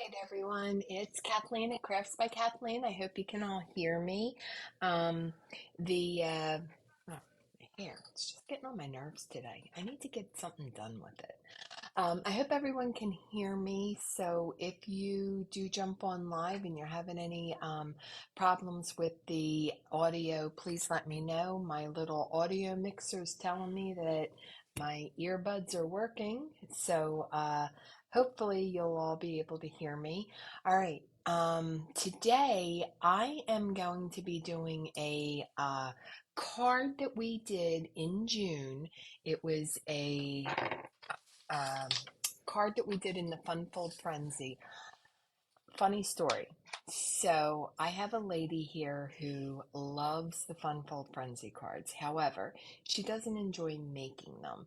right, everyone. It's Kathleen at Crafts by Kathleen. I hope you can all hear me. Um, the oh, my hair, it's just getting on my nerves today. I need to get something done with it. I hope everyone can hear me. So if you do jump on live and you're having any problems with the audio, please let me know. My little audio mixer is telling me that my earbuds are working. So hopefully you'll all be able to hear me. All right. Today I am going to be doing a card that we did in June. It was a um, card that we did in the Fun Fold Frenzy. Funny story. So I have a lady here who loves the Fun Fold Frenzy cards. However, she doesn't enjoy making them.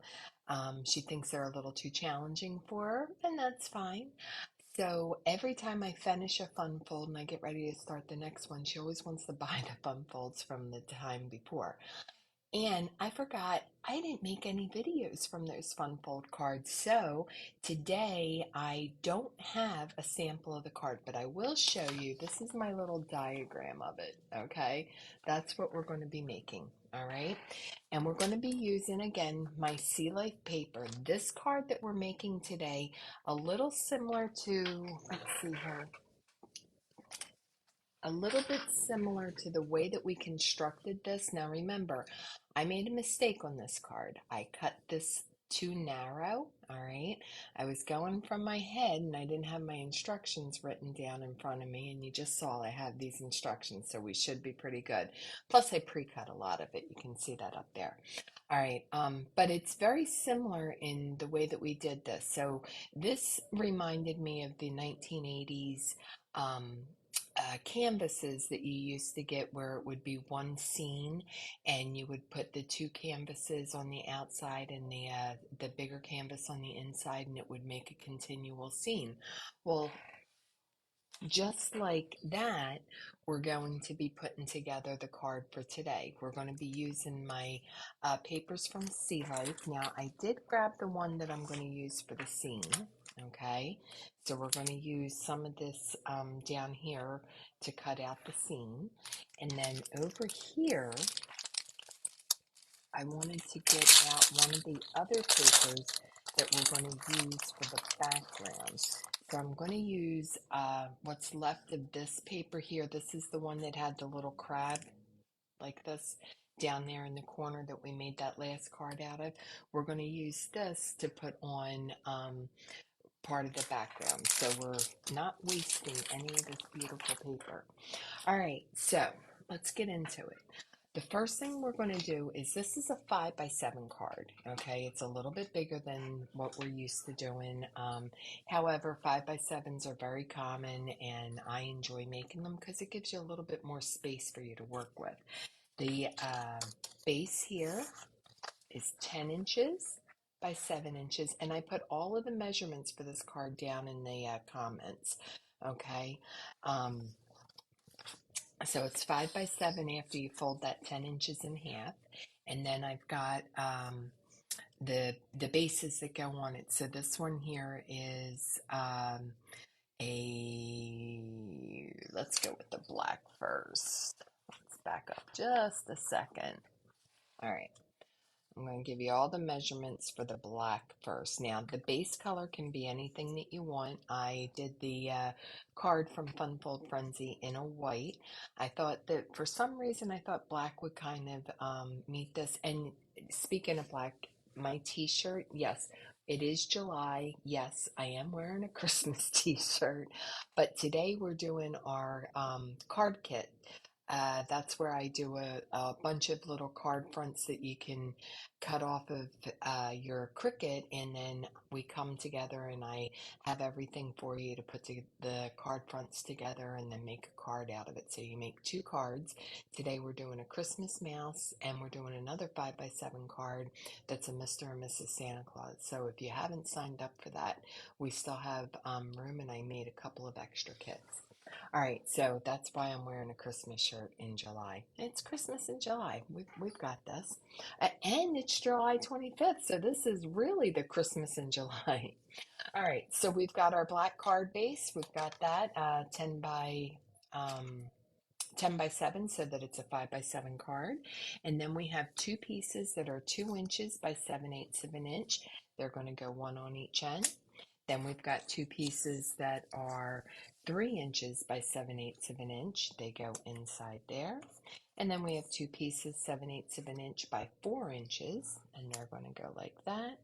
She thinks they're a little too challenging for her, and that's fine. So every time I finish a fun fold and I get ready to start the next one, she always wants to buy the fun folds from the time before. And I forgot I didn't make any videos from those fun fold cards. So today I don't have a sample of the card, but I will show you. This is my little diagram of it. Okay. That's what we're going to be making. All right. And we're going to be using again my Sea Life paper. This card that we're making today, a little similar to, let's see here, a little bit similar to the way that we constructed this. Now remember, I made a mistake on this card. I cut this too narrow, all right? I was going from my head and I didn't have my instructions written down in front of me, and you just saw I have these instructions, so we should be pretty good. Plus I pre-cut a lot of it. You can see that up there. All right, but it's very similar in the way that we did this. So this reminded me of the 1980s um, canvases that you used to get where it would be one scene and you would put the two canvases on the outside and the bigger canvas on the inside, and it would make a continual scene. Well, just like that, we're going to be putting together the card for today. We're going to be using my papers from Sea Life. Now, I did grab the one that I'm going to use for the scene. Okay, so we're going to use some of this down here to cut out the scene. And then over here, I wanted to get out one of the other papers that we're going to use for the background. So I'm going to use what's left of this paper here. This is the one that had the little crab like this down there in the corner that we made that last card out of. We're going to use this to put on part of the background. So we're not wasting any of this beautiful paper. All right, so let's get into it. The first thing we're going to do is, this is a 5x7 card, okay? It's a little bit bigger than what we're used to doing. However, 5x7s are very common and I enjoy making them because it gives you a little bit more space for you to work with. The base here is 10 inches by 7 inches, and I put all of the measurements for this card down in the comments, okay? Um, so it's 5x7 after you fold that 10 inches in half. And then I've got the bases that go on it. So this one here is let's go with the black first. Let's back up just a second. All right. I'm going to give you all the measurements for the black first. Now, the base color can be anything that you want. I did the card from Fun Fold Frenzy in a white. I thought that for some reason, I thought black would kind of meet this. And speaking of black, my t-shirt, yes, it is July. Yes, I am wearing a Christmas t-shirt. But today we're doing our card kit. That's where I do a bunch of little card fronts that you can cut off of your Cricut, and then we come together and I have everything for you to put the card fronts together and then make a card out of it. So you make two cards. Today we're doing a Christmas mouse and we're doing another 5x7 card that's a Mr. and Mrs. Santa Claus. So if you haven't signed up for that, we still have room, and I made a couple of extra kits. All right, so that's why I'm wearing a Christmas shirt in July. It's Christmas in July. We've got this. And it's July 25th, so this is really the Christmas in July. All right, so we've got our black card base. We've got that um, 10 by 7 so that it's a 5 by 7 card. And then we have two pieces that are 2 inches by 7/8 of an inch. They're going to go one on each end. Then we've got two pieces that are 3 inches by 7/8 of an inch. They go inside there. And then we have two pieces 7/8 of an inch by 4 inches, and they're going to go like that.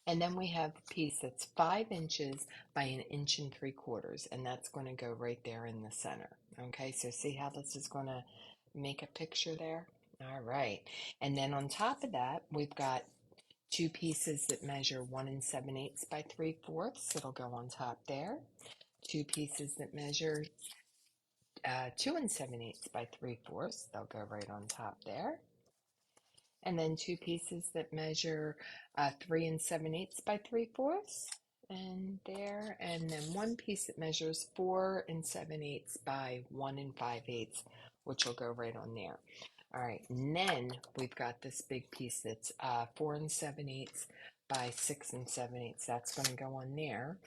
And then we have a piece that's 5 inches by 1 3/4 inches, and that's going to go right there in the center. Okay, so see how this is going to make a picture there? All right. And then on top of that, we've got two pieces that measure 1 7/8 by 3/4. It'll go on top there. Two pieces that measure 2 7/8 by 3/4. They'll go right on top there. And then two pieces that measure 3 7/8 by 3/4, and there. And then one piece that measures 4 7/8 by 1 5/8, which will go right on there. All right, and then we've got this big piece that's 4 7/8 by 6 7/8. That's going to go on there.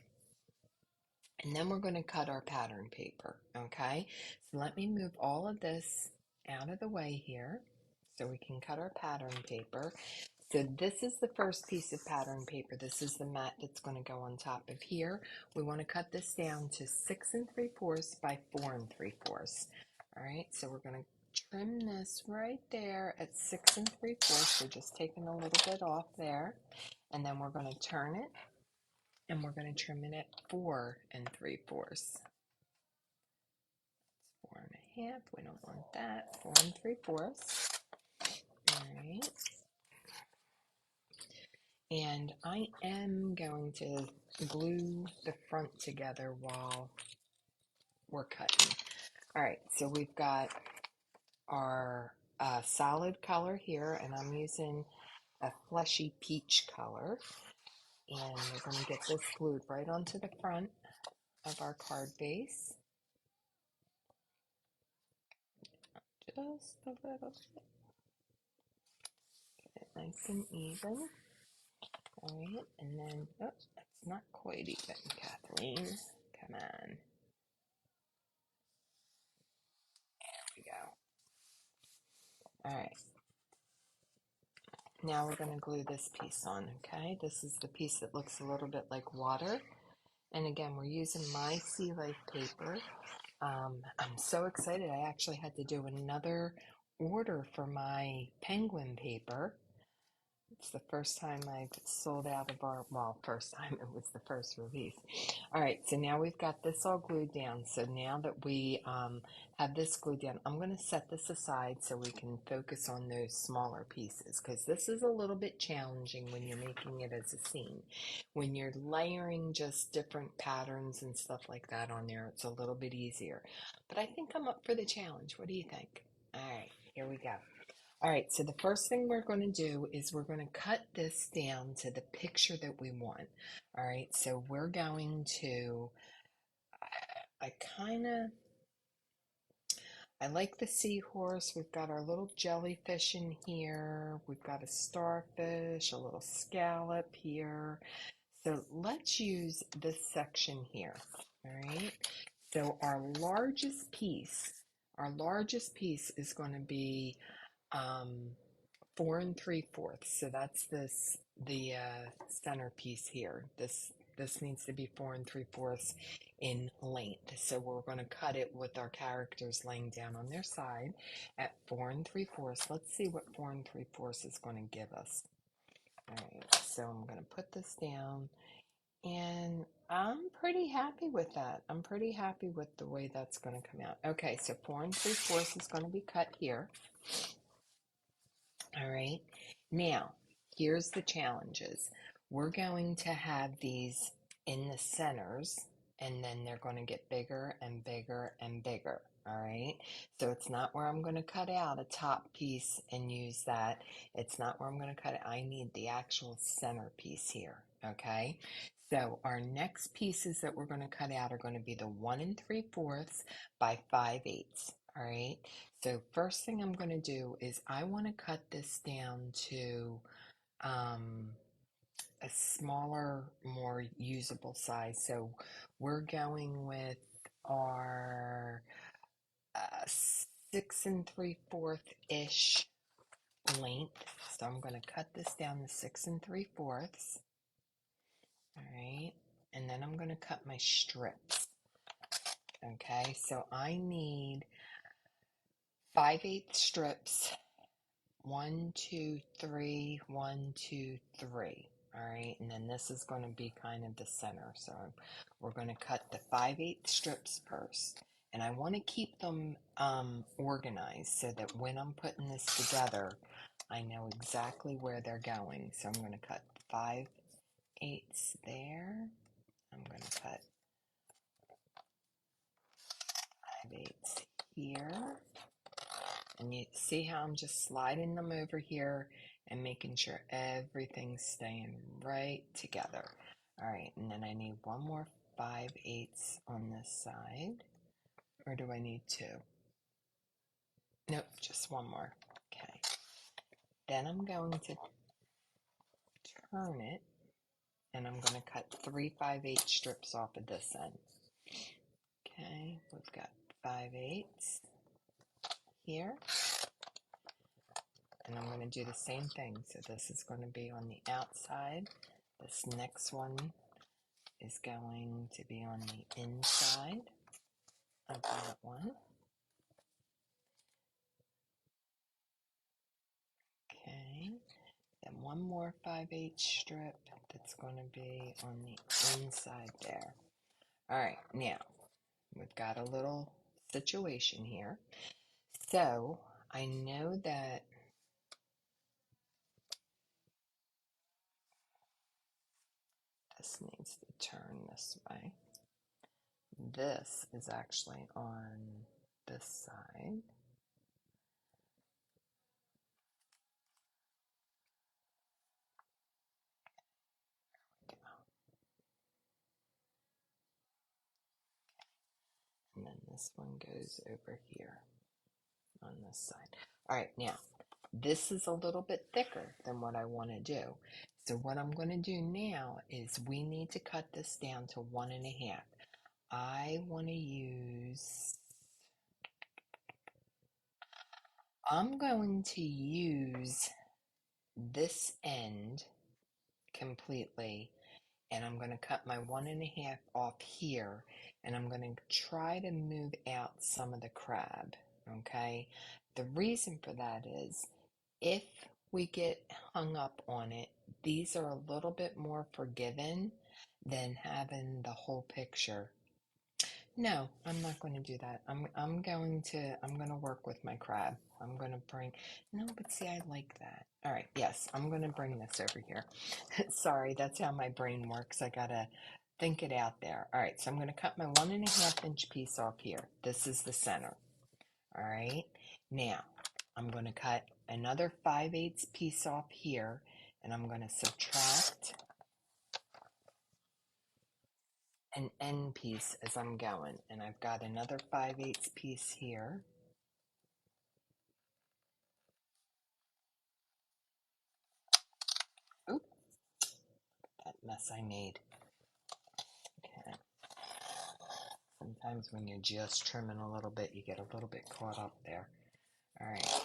And then we're going to cut our pattern paper, okay? So let me move all of this out of the way here so we can cut our pattern paper. So this is the first piece of pattern paper. This is the mat that's going to go on top of here. We want to cut this down to 6 3/4 by 4 3/4. All right, so we're going to trim this right there at 6 3/4. So just taking a little bit off there. And then we're going to turn it, and we're going to trim it at 4 3/4. 4 1/2. We don't want that. 4 3/4. All right. And I am going to glue the front together while we're cutting. All right, so we've got our solid color here, and I'm using a fleshy peach color. And we're going to get this glued right onto the front of our card base. Just a little bit. Get it nice and even. All right, and then, oh, that's not quite even, Kathleen. Come on. There we go. All right. Now we're going to glue this piece on, okay? This is the piece that looks a little bit like water. And again, we're using my Sea Life paper. I'm so excited. I actually had to do another order for my penguin paper. It's the first time I've sold out of our, well, first time, it was the first release. All right, so now we've got this all glued down. So now that we have this glued down, I'm going to set this aside so we can focus on those smaller pieces, because this is a little bit challenging when you're making it as a scene. When you're layering just different patterns and stuff like that on there, it's a little bit easier. But I think I'm up for the challenge. What do you think? All right, here we go. All right, so the first thing we're going to do is we're going to cut this down to the picture that we want. All right, so we're going to, I like the seahorse. We've got our little jellyfish in here. We've got a starfish, a little scallop here. So let's use this section here. All right, so our largest piece is going to be 4 3/4. So that's the center piece here. This needs to be 4 3/4 in length. So we're going to cut it with our characters laying down on their side at 4 3/4. Let's see what 4 3/4 is going to give us. All right, so I'm going to put this down, and I'm pretty happy with that. I'm pretty happy with the way that's going to come out. Okay, so 4 3/4 is going to be cut here. All right. Now, here's the challenges. We're going to have these in the centers, and then they're going to get bigger and bigger and bigger. All right. So it's not where I'm going to cut out a top piece and use that. It's not where I'm going to cut it. I need the actual center piece here. Okay. So our next pieces that we're going to cut out are going to be the 1 3/4 by 5/8. All right. So first thing I'm going to do is I want to cut this down to a smaller, more usable size. So we're going with our 6 3/4 ish length. So I'm going to cut this down to 6 3/4. All right. And then I'm going to cut my strips. Okay. So I need 5/8 strips. 1 2 3, 1 2 3. All right, and then this is going to be kind of the center. So we're going to cut the 5/8 strips first, and I want to keep them organized so that when I'm putting this together, I know exactly where they're going. So I'm going to cut 5/8 there. I'm going to cut 5/8 here. And you see how I'm just sliding them over here and making sure everything's staying right together. All right, and then I need one more 5/8 on this side. Or do I need two? Nope, just one more. Okay. Then I'm going to turn it and I'm going to cut 3 5/8 strips off of this end. Okay, we've got 5/8 here. And I'm going to do the same thing. So this is going to be on the outside. This next one is going to be on the inside of that one. Okay. Then one more 5/8 strip that's going to be on the inside there. All right. Now, we've got a little situation here. So I know that this needs to turn this way. This is actually on this side. And then this one goes over here on this side. All right, now this is a little bit thicker than what I want to do. So what I'm going to do now is we need to cut this down to 1 1/2. I'm going to use this end completely, and I'm going to cut my 1 1/2 off here, and I'm going to try to move out some of the crab. Okay, the reason for that is if we get hung up on it, these are a little bit more forgiven than having the whole picture. No, I'm not going to do that. I'm going to work with my crab. I'm going to bring No, but see, I like that. All right, yes, I'm going to bring this over here. Sorry, that's how my brain works. I got to think it out there. All right, so I'm going to cut my 1 1/2 inch piece off here. This is the center. All right. Now, I'm going to cut another 5/8 piece off here, and I'm going to subtract an end piece as I'm going. And I've got another 5/8 piece here. Oop, that mess I made. Okay. Sometimes when you're just trimming a little bit, you get a little bit caught up there. All right.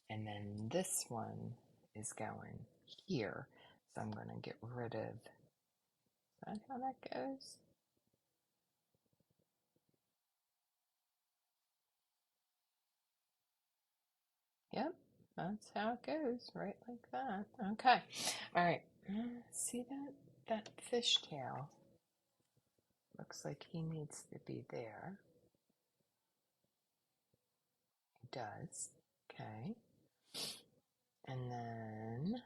And then this one is going here. So I'm going to get rid of, is that how that goes? Yep, that's how it goes, right like that. Okay, all right. See that fishtail? Looks like he needs to be there. He does. Okay, and then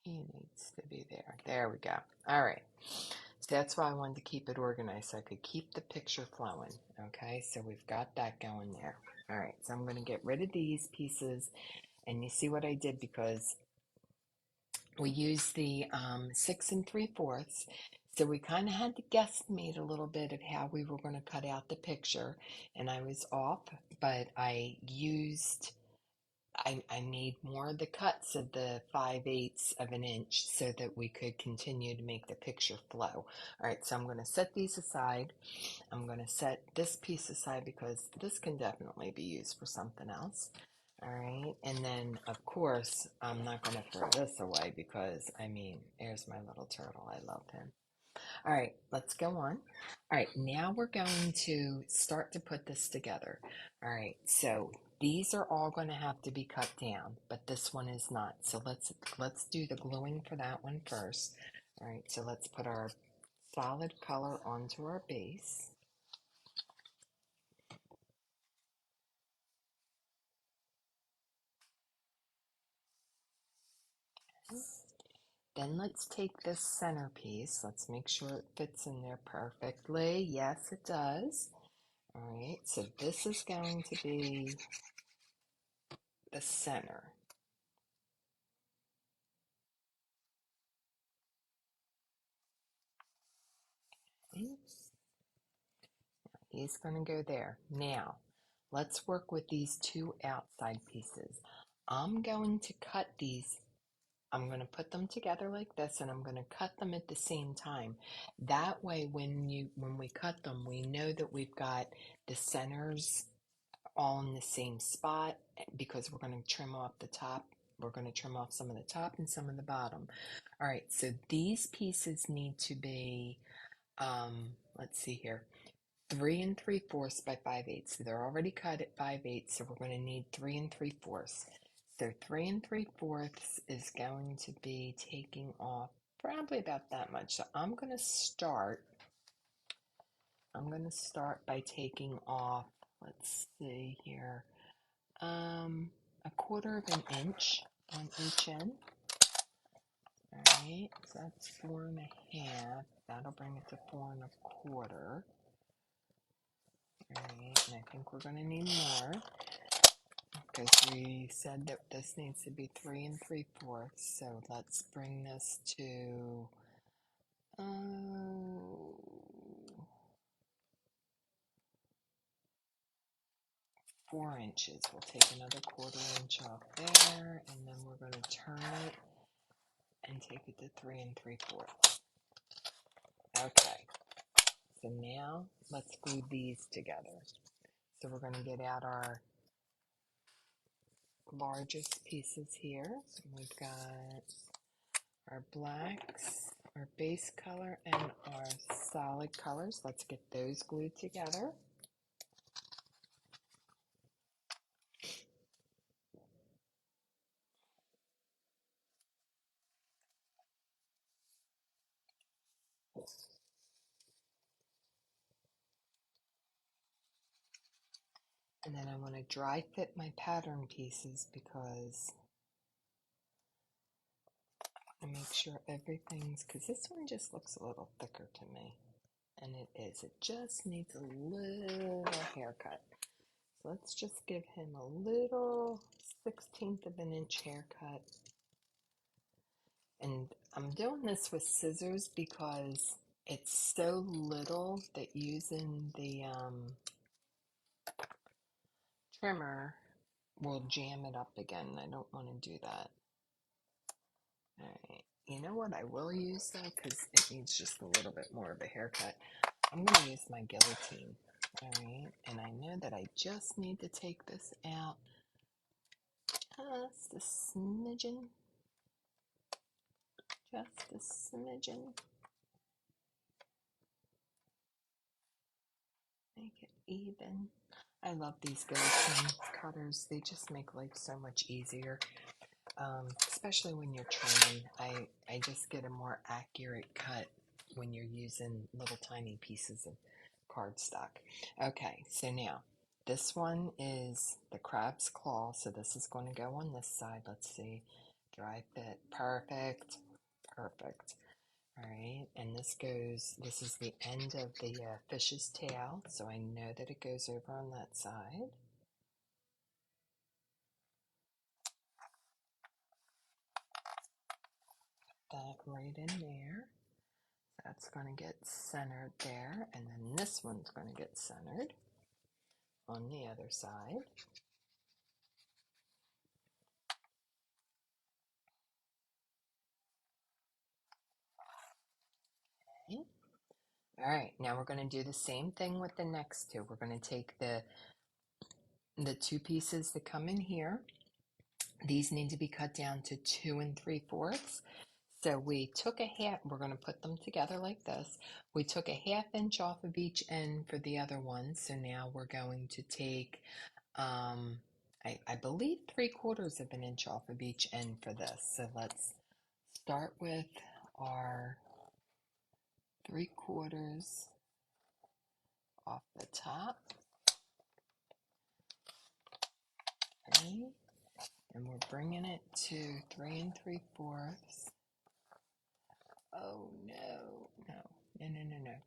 he needs to be there. There we go. All right. So that's why I wanted to keep it organized so I could keep the picture flowing. Okay, so we've got that going there. All right, so I'm going to get rid of these pieces, and you see what I did because we used the 6 3/4, so we kind of had to guesstimate a little bit of how we were going to cut out the picture, and I was off, but I I need more of the cuts of the 5/8 of an inch so that we could continue to make the picture flow. All right, so I'm going to set these aside. I'm going to set this piece aside because this can definitely be used for something else. All right, and then of course, I'm not going to throw this away because I mean, there's my little turtle. I love him. All right, let's go on. All right, now we're going to start to put this together. All right, so these are all going to have to be cut down, but this one is not. So let's do the gluing for that one first. All right, so let's put our solid color onto our base. Then let's take this centerpiece. Let's make sure it fits in there perfectly. Yes, it does. All right, so this is going to be the center. Okay. He's going to go there. Now, let's work with these two outside pieces. I'm going to cut these. I'm going to put them together like this, and I'm going to cut them at the same time. That way, when we cut them, we know that we've got the centers all in the same spot because we're going to trim off the top. We're going to trim off some of the top and some of the bottom. All right, so these pieces need to be, let's see here, 3 3/4 by 5/8. So they're already cut at 5/8, so we're going to need 3 3/4. So 3 3/4 is going to be taking off probably about that much. So I'm going to start by taking off, let's see here, 1/4 of an inch on each end. All right, so that's 4 1/2. That'll bring it to 4 1/4. All right, and I think we're going to need more because we said that this needs to be 3 3/4. So let's bring this to 4 inches. We'll take another 1/4 inch off there, and then we're going to turn it and take it to 3 3/4. Okay, so now let's glue these together. So we're going to get out our largest pieces here. We've got our blacks, our base color, and our solid colors. Let's get those glued together. And then I want to dry fit my pattern pieces because I make sure everything's, because this one just looks a little thicker to me. And it is. It just needs a little haircut. So let's just give him a little 1/16 of an inch haircut. And I'm doing this with scissors because it's so little that using the trimmer will jam it up again. I don't want to do that. All right. You know what I will use though, because it needs just a little bit more of a haircut. I'm going to use my guillotine. All right. And I know that I just need to take this out just a smidgen. Just a smidgen. Make it even. I love these guillotine cutters. They just make life so much easier, especially when you're trimming. I just get a more accurate cut when you're using little tiny pieces of cardstock. Okay, so now this one is the crab's claw, so this is going to go on this side. Let's see. Dry fit. Perfect. Perfect. All right, and this is the end of the fish's tail, so I know that it goes over on that side. That right in there. That's going to get centered there, and then this one's going to get centered on the other side. All right, now we're going to do the same thing with the next two. We're going to take the two pieces that come in here. These need to be cut down to 2 3/4. So we took a half, we're going to put them together like this. We took a 1/2 inch off of each end for the other one. So now we're going to take, I believe 3/4 of an inch off of each end for this. So let's start with our 3/4 off the top. Okay. And we're bringing it to 3 3/4. Oh no, no.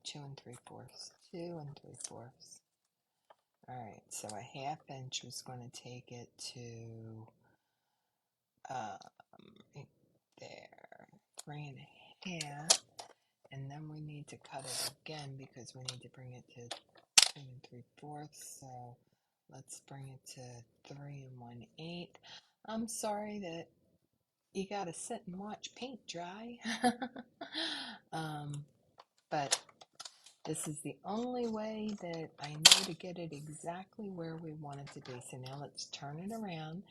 2 3/4. 2 3/4. All right, so a 1/2 inch was going to take it to right there, 3 1/2, and then we need to cut it again because we need to bring it to 2 3/4. So let's bring it to 3 1/8. I'm sorry that you gotta sit and watch paint dry. But this is the only way that I know to get it exactly where we want it to be. So now let's turn it around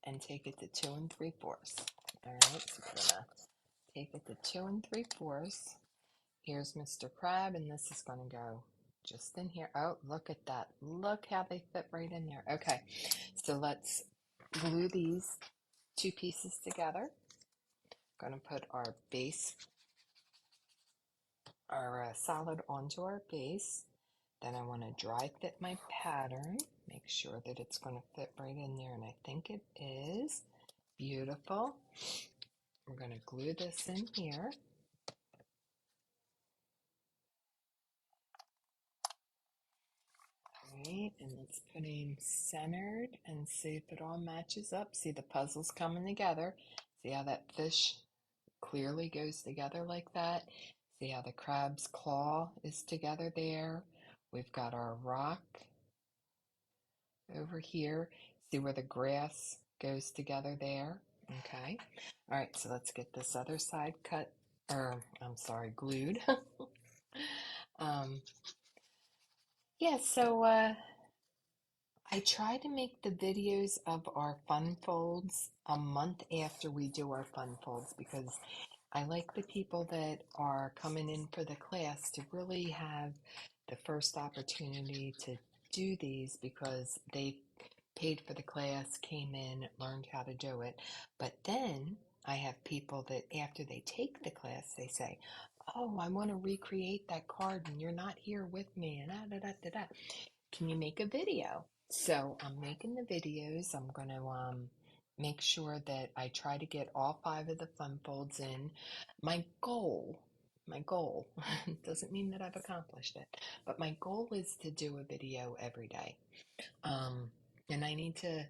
and take it to 2 3/4. All right, so we're gonna take it to 2 3/4. Here's Mr. Crab, and this is gonna go just in here. Oh, look at that. Look how they fit right in there. Okay, so let's glue these two pieces together. Gonna put our base, our solid onto our base. Then I want to dry fit my pattern, make sure that it's going to fit right in there, and I think it is. Beautiful. We're going to glue this in here. All right, and let's put him centered and see if it all matches up. See the puzzles coming together. See how that fish clearly goes together like that. See how the crab's claw is together there. We've got our rock over here. See where the grass goes together there? Okay. All right, so let's get this other side cut, or I'm sorry, glued. um, yeah, so I try to make the videos of our fun folds a month after we do our fun folds because I like the people that are coming in for the class to really have the first opportunity to do these because they paid for the class, came in, learned how to do it. But then I have people that after they take the class, they say, "Oh, I want to recreate that card and you're not here with me," and da da da da. Can you make a video? So I'm making the videos. I'm going to make sure that I try to get all 5 of the fun folds in. My goal doesn't mean that I've accomplished it, but my goal is to do a video every day. Um, and I need to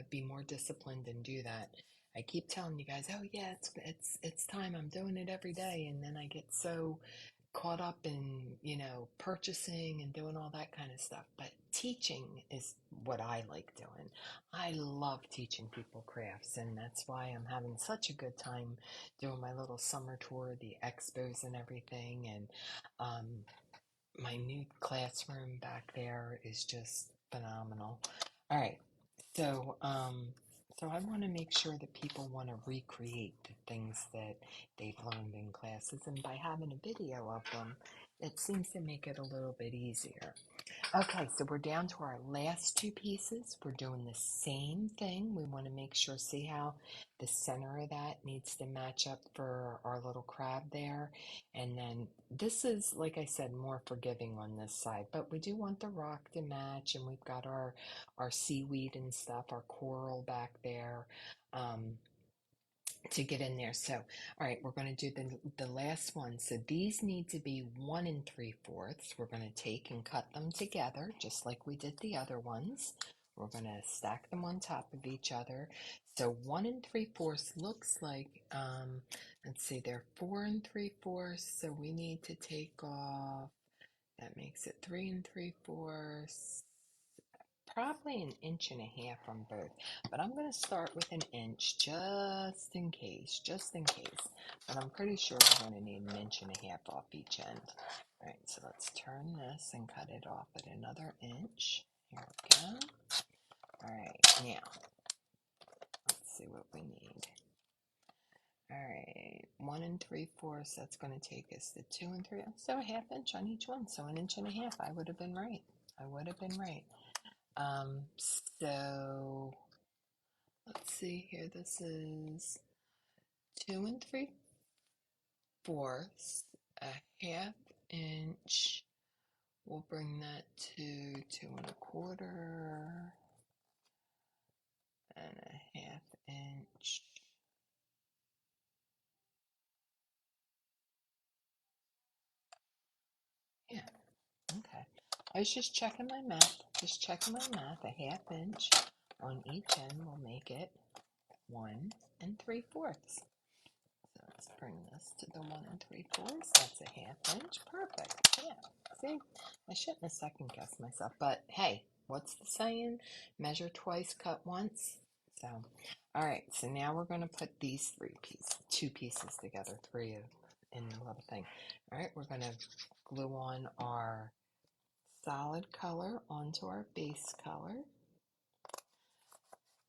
be more disciplined and do that. I keep telling you guys, oh yeah, it's time. I'm doing it every day, and then I get so caught up in, purchasing and doing all that kind of stuff. But teaching is what I like doing. I love teaching people crafts, and that's why I'm having such a good time doing my little summer tour, the expos and everything. And um, my new classroom back there is just phenomenal. All right, so I want to make sure that people want to recreate the things that they've learned in classes, and by having a video of them, it seems to make it a little bit easier. Okay, so we're down to our last two pieces. We're doing the same thing. We want to make sure, see how the center of that needs to match up for our little crab there. And then this is, like I said, more forgiving on this side, but we do want the rock to match, and we've got our seaweed and stuff, our coral back there. To get in there. So, all right, we're going to do the last one. So these need to be 1 3/4. We're going to take and cut them together, just like we did the other ones. We're going to stack them on top of each other. So 1 3/4 looks like, let's see, they're 4 3/4. So we need to take off, that makes it 3 3/4, probably an inch and a half on both, but I'm going to start with an inch just in case. But I'm pretty sure we're going to need an inch and a half off each end. All right, so let's turn this and cut it off at another inch. Here we go. All right, now let's see what we need. All right, 1 3/4. That's going to take us to 2 3. So a half inch on each one. So an inch and a half. I would have been right. I would have been right. So let's see here. This is 2 3/4. A half inch. We'll bring that to 2 1/4 and a half inch. Yeah. Okay. I was just checking my math. A half inch on each end will make it 1 3/4. So let's bring this to the 1 3/4. That's a half inch. Perfect. Yeah. See, I shouldn't have second guessed myself, but hey, what's the saying? Measure twice, cut once. So, all right. So now we're going to put these two pieces together, in the little thing. All right. We're going to glue on our solid color onto our base color.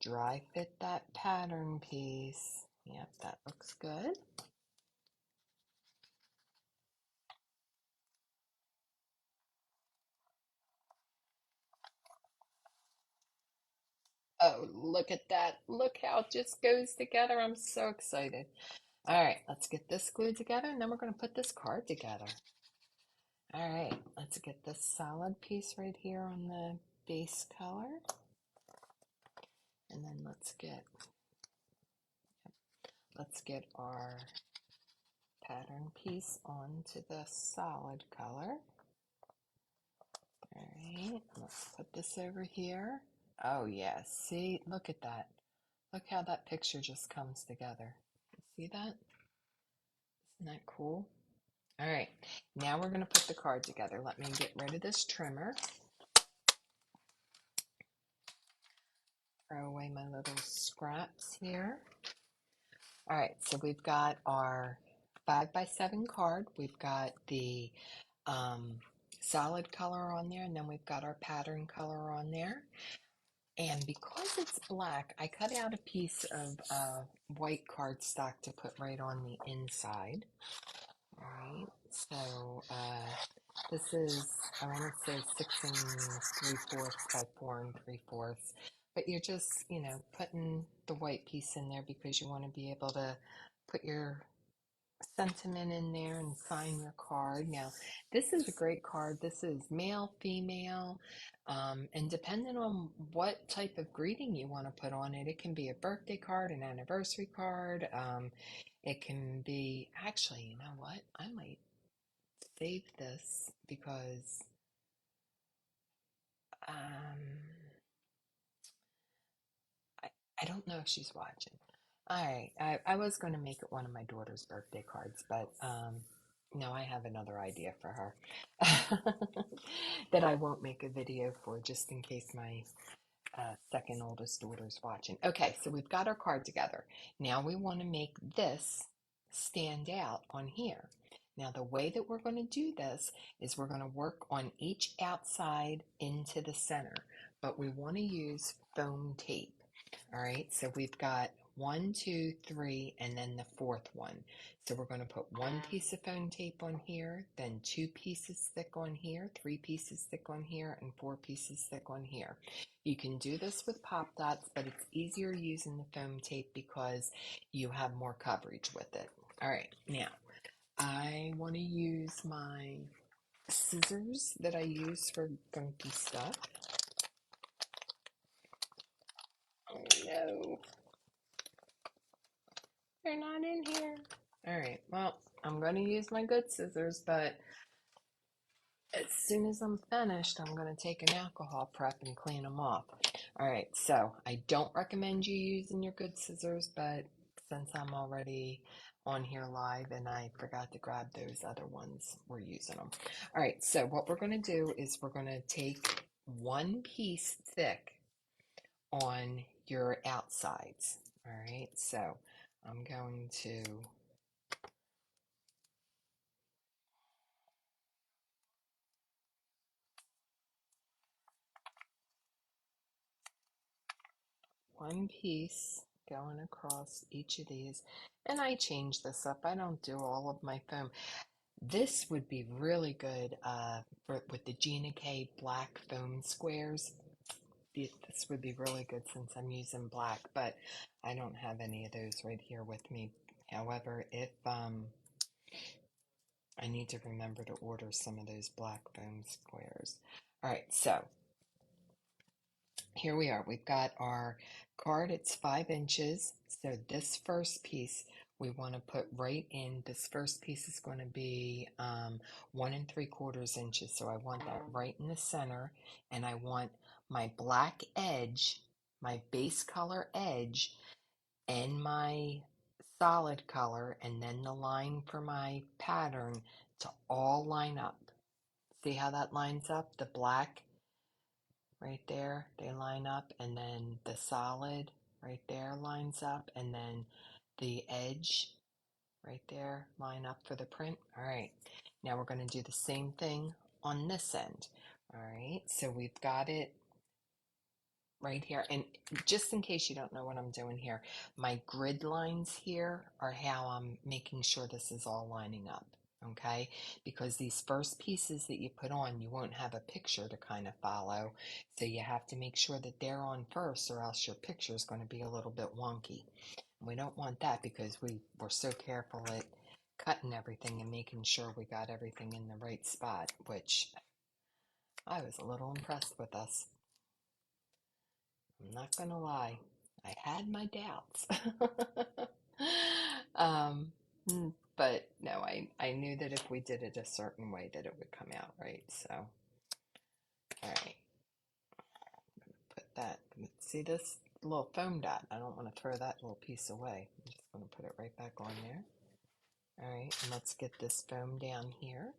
Dry fit that pattern piece. Yep, that looks good. Oh, look at that. Look how it just goes together. I'm so excited. All right, let's get this glued together and then we're going to put this card together. All right, let's get this solid piece right here on the base color. And then let's get our pattern piece onto the solid color. All right, let's put this over here. Oh yeah, see, look at that. Look how that picture just comes together. See that? Isn't that cool? All right, now we're going to put the card together. Let me get rid of this trimmer. Throw away my little scraps here. All right, so we've got our 5x7 card. We've got the solid color on there, and then we've got our pattern color on there. And because it's black, I cut out a piece of white cardstock to put right on the inside. All right, so this is, I want to say 6 3/4 by 4 3/4. But you're just, putting the white piece in there because you want to be able to put your sentiment in there and sign your card. Now, this is a great card. This is male, female, and depending on what type of greeting you want to put on it, it can be a birthday card, an anniversary card. It can be, actually, you know what? I might save this because I don't know if she's watching. All right, I was going to make it one of my daughter's birthday cards, but no, I have another idea for her that I won't make a video for just in case my second oldest daughter's watching. Okay, so we've got our card together. Now we want to make this stand out on here. Now the way that we're going to do this is we're going to work on each outside into the center, but we want to use foam tape. All right, so we've got 1, 2, 3, and then the fourth one. So we're going to put one piece of foam tape on here, then 2 pieces thick on here, 3 pieces thick on here, and 4 pieces thick on here. You can do this with pop dots, but it's easier using the foam tape because you have more coverage with it. All right, now I want to use my scissors that I use for gunky stuff. Oh no. They're not in here. All right, well, I'm going to use my good scissors, but as soon as I'm finished, I'm going to take an alcohol prep and clean them off. All right, so I don't recommend you using your good scissors, but since I'm already on here live and I forgot to grab those other ones, we're using them. All right, so what we're going to do is we're going to take one piece thick on your outsides. All right, so I'm going to one piece going across each of these, and I change this up. I don't do all of my foam. This would be really good with the Gina K black foam squares. This would be really good since I'm using black, but I don't have any of those right here with me. However, if I need to remember to order some of those black foam squares. All right, so here we are. We've got our card. It's 5 inches. So this first piece we want to put right in. This first piece is going to be 1 3/4 inches. So I want that right in the center, and I want my black edge, my base color edge, and my solid color, and then the line for my pattern to all line up. See how that lines up? The black right there, they line up, and then the solid right there lines up, and then the edge right there line up for the print. All right, now we're going to do the same thing on this end. All right, so we've got it right here, and just in case you don't know what I'm doing here, my grid lines here are how I'm making sure this is all lining up. Okay, because these first pieces that you put on, you won't have a picture to kind of follow, so you have to make sure that they're on first, or else your picture is going to be a little bit wonky. And we don't want that because we're so careful at cutting everything and making sure we got everything in the right spot, which I was a little impressed with us. I'm not gonna lie, I had my doubts. um, but no, I knew that if we did it a certain way that it would come out right. So, all right, put that. See this little foam dot? I don't want to throw that little piece away. I'm just going to put it right back on there. All right, and let's get this foam down here.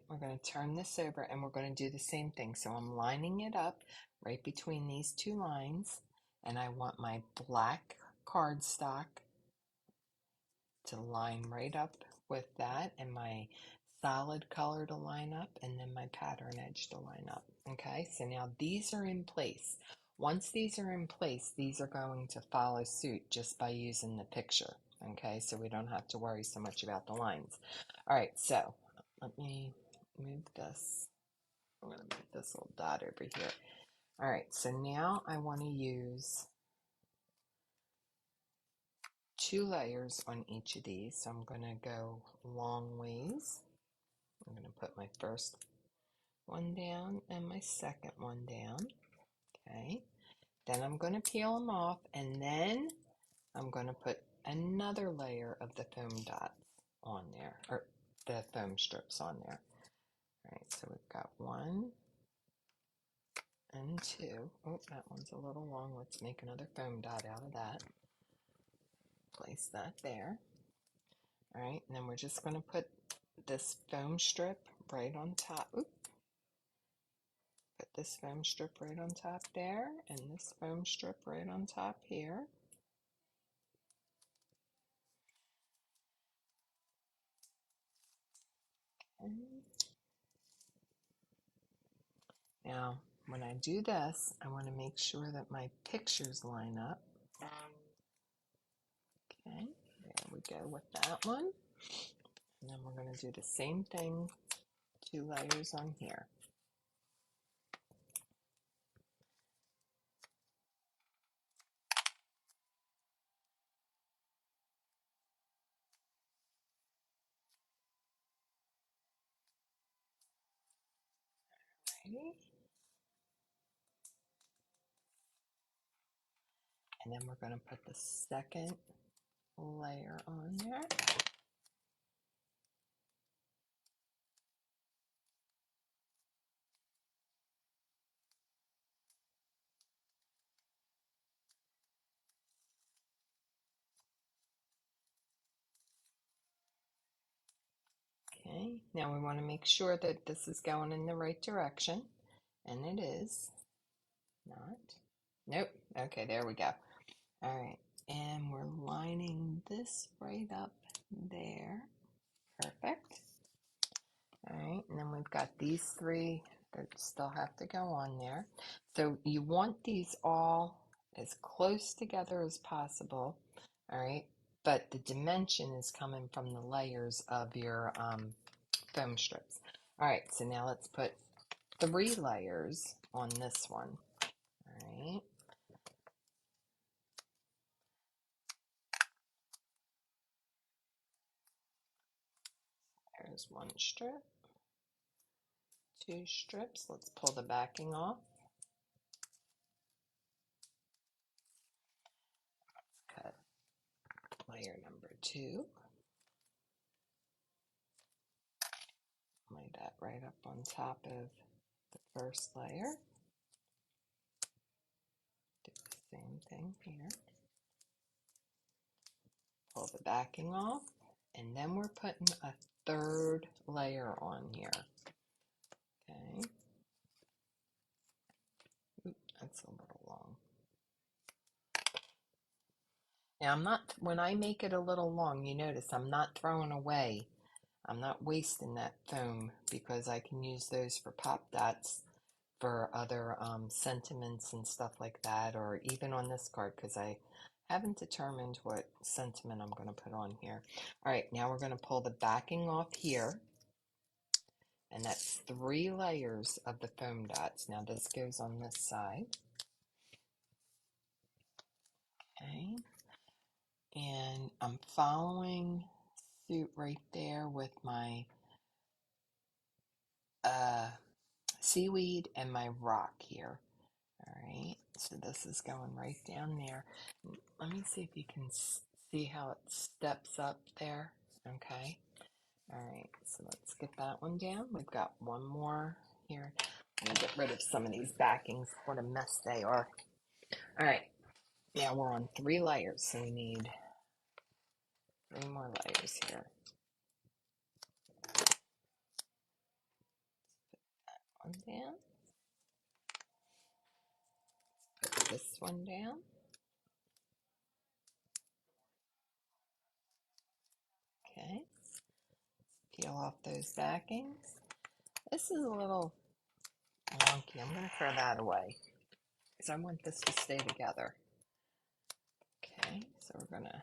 We're going to turn this over and we're going to do the same thing. So I'm lining it up right between these two lines, and I want my black cardstock to line right up with that, and my solid color to line up, and then my pattern edge to line up. Okay, so now these are in place. Once these are in place, these are going to follow suit just by using the picture. Okay, so we don't have to worry so much about the lines. All right, so let me move this. I'm going to move this little dot over here. All right, so now I want to use 2 layers on each of these. So I'm going to go long ways. I'm going to put my first one down and my second one down. Okay, then I'm going to peel them off, and then I'm going to put another layer of the foam dots on there, or the foam strips on there. All right, so we've got 1 and 2. Oh, that one's a little long. Let's make another foam dot out of that. Place that there. All right, and then we're just going to put this foam strip right on top. Oop. Put this foam strip right on top there, and this foam strip right on top here. Okay. Now, when I do this, I want to make sure that my pictures line up. Okay, there we go with that one. And then we're going to do the same thing, 2 layers on here. Okay. And then we're going to put the second layer on there. Now we want to make sure that this is going in the right direction, and it is. Not. Nope. Okay, there we go. All right, and we're lining this right up there. Perfect. All right, and then we've got these three that still have to go on there. So you want these all as close together as possible, all right? But the dimension is coming from the layers of your foam strips. All right, so now let's put 3 layers on this one, all right? There's 1 strip, 2 strips. Let's pull the backing off. Cut layer number 2. Lay that right up on top of the first layer. Do the same thing here. Pull the backing off, and then we're putting a 3rd layer on here. Okay. Oop, that's a little long. Now when I make it a little long, you notice I'm not throwing away. I'm not wasting that foam because I can use those for pop dots for other sentiments and stuff like that, or even on this card because I haven't determined what sentiment I'm going to put on here. All right, now we're going to pull the backing off here, and that's 3 layers of the foam dots. Now this goes on this side. Okay, and I'm following suit right there with my seaweed and my rock here. All right, so this is going right down there. Let me see if you can see how it steps up there. Okay. All right, so let's get that one down. We've got one more here. Let me get rid of some of these backings. What a mess they are. All right, now we're on 3 layers, so we need 3 more layers here. One down. Put this one down. Okay. Peel off those backings. This is a little wonky. I'm going to throw that away because I want this to stay together. Okay, so we're going to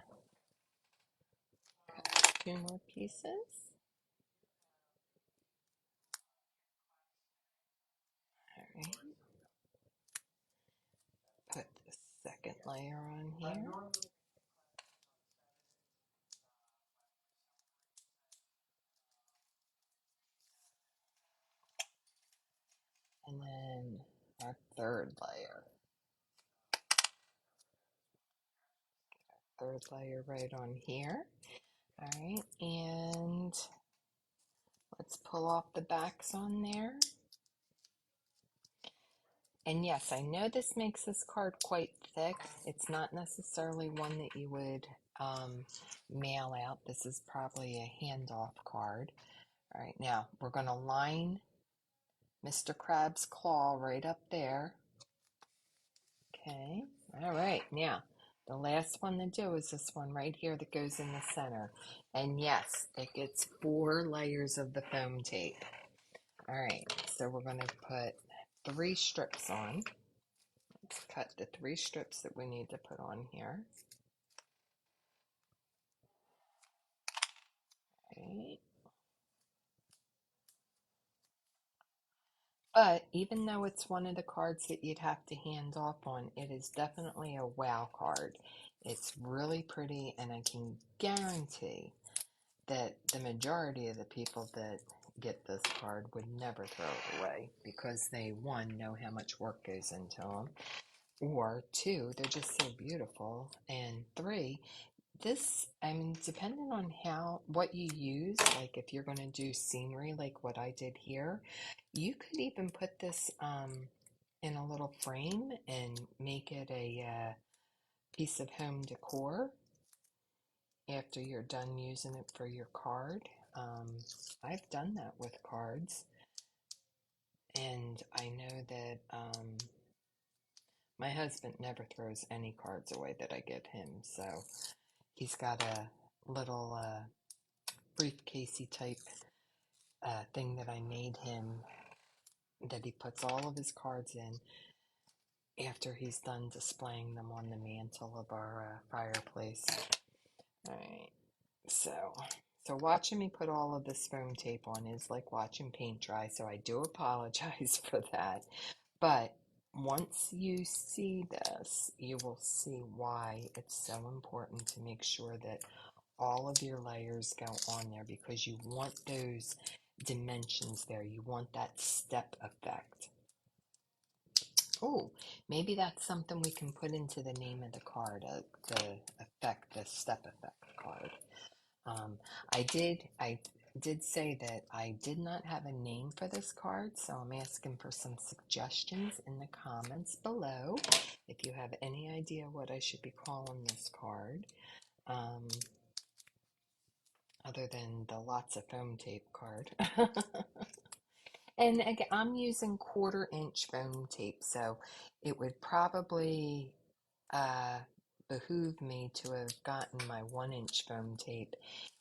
cut 2 more pieces. All right. Put the 2nd layer on here. And then our 3rd layer. 3rd layer right on here. All right, and let's pull off the backs on there. And yes, I know this makes this card quite thick. It's not necessarily one that you would mail out. This is probably a handoff card. All right, now we're going to line Mr. Crab's claw right up there. Okay, all right, now the last one to do is this one right here that goes in the center. And yes, it gets 4 layers of the foam tape. All right, so we're going to put 3 strips on. Let's cut the 3 strips that we need to put on here. Right. But even though it's one of the cards that you'd have to hand off on, it is definitely a wow card. It's really pretty, and I can guarantee that the majority of the people that get this card would never throw it away because they, 1, know how much work goes into them, or 2, they're just so beautiful, and 3, this, I mean, depending on what you use, like if you're going to do scenery like what I did here, you could even put this in a little frame and make it a piece of home decor after you're done using it for your card. I've done that with cards, and I know that my husband never throws any cards away that I give him, so he's got a little briefcasey type thing that I made him that he puts all of his cards in after he's done displaying them on the mantle of our fireplace. All right, so watching me put all of this foam tape on is like watching paint dry, so I do apologize for that. But once you see this, you will see why it's so important to make sure that all of your layers go on there, because you want those dimensions there. You want that step effect. Oh, maybe that's something we can put into the name of the card, the effect, the step effect card. Um, I did say that I did not have a name for this card, so I'm asking for some suggestions in the comments below. If you have any idea what I should be calling this card, um, other than the lots of foam tape card. And again, I'm using 1/4 inch foam tape, so it would probably uh, behoove me to have gotten my 1 inch foam tape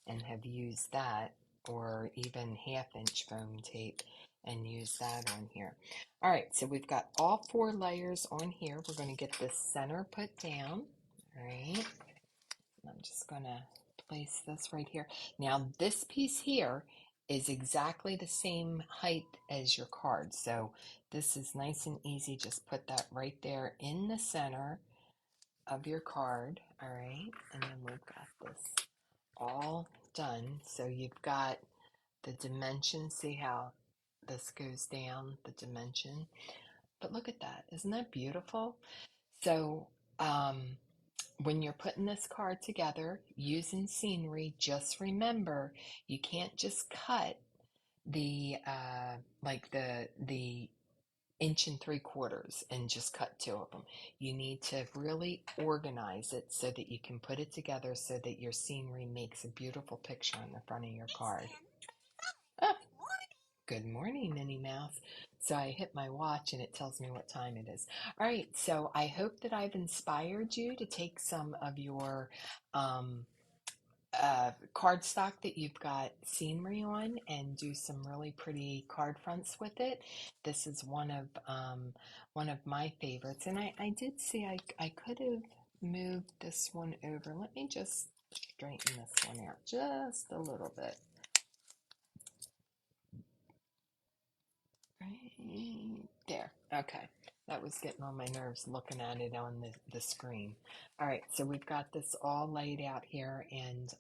and have used that, or even 1/2 inch foam tape and use that on here. All right, so we've got all 4 layers on here. We're going to get this center put down. All right, I'm just going to place this right here. Now, this piece here is exactly the same height as your card, so this is nice and easy. Just put that right there in the center of your card. All right, and then we've got this all done. So you've got the dimension. See how this goes down, the dimension? But look at that. Isn't that beautiful? So when you're putting this card together using scenery, just remember you can't just cut the like the 1 3/4 inches and just cut 2 of them. You need to really organize it so that you can put it together so that your scenery makes a beautiful picture on the front of your card. Oh, good morning, Minnie Mouse. So I hit my watch and it tells me what time it is. All right, so I hope that I've inspired you to take some of your um, cardstock that you've got scenery on and do some really pretty card fronts with it. This is one of my favorites, and I did see I could have moved this one over. Let me just straighten this one out just a little bit. Right there. Okay. That was getting on my nerves looking at it on the screen. All right, so we've got this all laid out here, and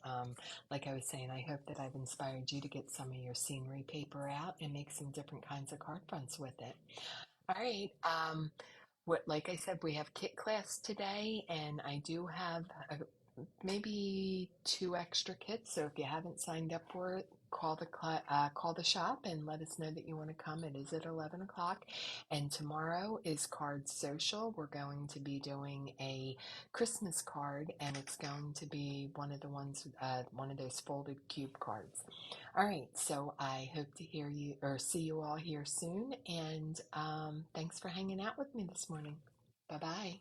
like I was saying, I hope that I've inspired you to get some of your scenery paper out and make some different kinds of card fronts with it. All right, like I said, we have kit class today, and I do have maybe 2 extra kits. So if you haven't signed up for it, call the shop and let us know that you want to come. It is at 11 o'clock, and tomorrow is Card Social. We're going to be doing a Christmas card, and it's going to be one of the ones, one of those folded cube cards. All right, so I hope to hear you or see you all here soon, and thanks for hanging out with me this morning. Bye bye.